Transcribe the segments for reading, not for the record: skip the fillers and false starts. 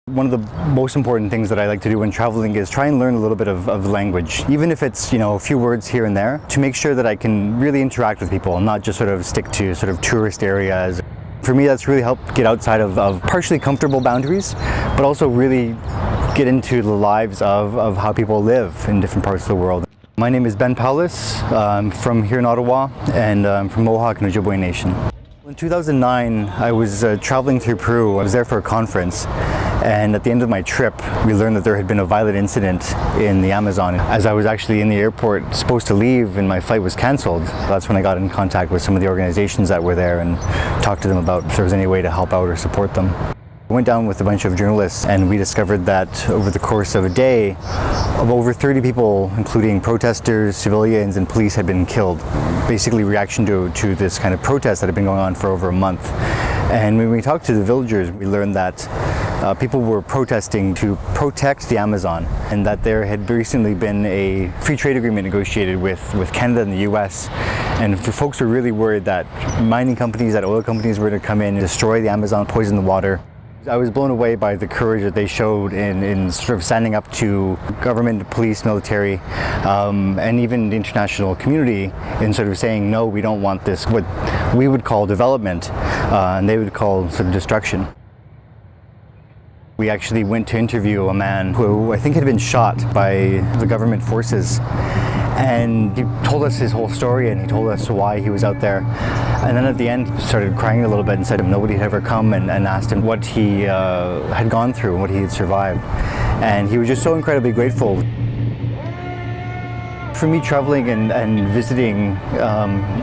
One of the most important things that I like to do when traveling is try and learn a little bit of language, even if it's, a few words here and there, to make sure that I can really interact with people and not just sort of stick to sort of tourist areas. For me, that's really helped get outside of partially comfortable boundaries, but also really get into the lives of how people live in different parts of the world. My name is Ben Powless. I'm from here in Ottawa, and I'm from Mohawk and Ojibwe Nation. In 2009, I was traveling through Peru. I was there for a conference. And at the end of my trip, we learned that there had been a violent incident in the Amazon. As I was actually in the airport supposed to leave and my flight was cancelled, that's when I got in contact with some of the organizations that were there and talked to them about if there was any way to help out or support them. I went down with a bunch of journalists and we discovered that over the course of a day, of over 30 people, including protesters, civilians, and police, had been killed. Basically, reaction to this kind of protest that had been going on for over a month. And when we talked to the villagers, we learned that people were protesting to protect the Amazon, and that there had recently been a free trade agreement negotiated with Canada and the US. And folks were really worried that mining companies, that oil companies were to come in and destroy the Amazon, poison the water. I was blown away by the courage that they showed in sort of standing up to government, police, military, and even the international community in sort of saying, no, we don't want this, what we would call development, and they would call sort of destruction. We actually went to interview a man who I think had been shot by the government forces. And he told us his whole story and he told us why he was out there. And then at the end he started crying a little bit and said nobody had ever come and asked him what he had gone through and what he had survived. And he was just so incredibly grateful. For me, traveling and visiting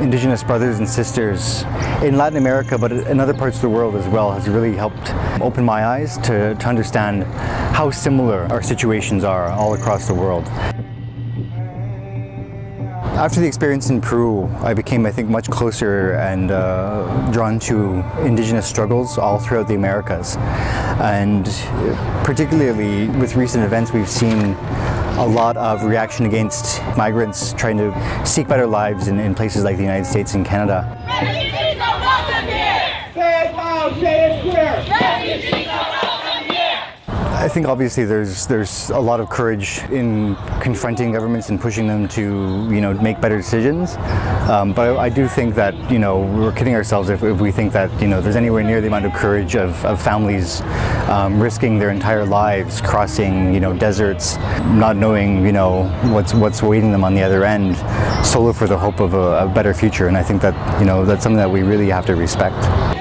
Indigenous brothers and sisters in Latin America, but in other parts of the world as well, has really helped open my eyes to understand how similar our situations are all across the world. After the experience in Peru, I became, I think, much closer and drawn to Indigenous struggles all throughout the Americas. And particularly with recent events, we've seen a lot of reaction against migrants trying to seek better lives in places like the United States and Canada. Refugees are welcome here! Say it loud, say it clear! Refugees are welcome here! I think obviously there's a lot of courage in confronting governments and pushing them to make better decisions, but I do think that we're kidding ourselves if we think that there's anywhere near the amount of courage of families risking their entire lives crossing deserts, not knowing what's waiting them on the other end, solo for the hope of a better future. And I think that that's something that we really have to respect.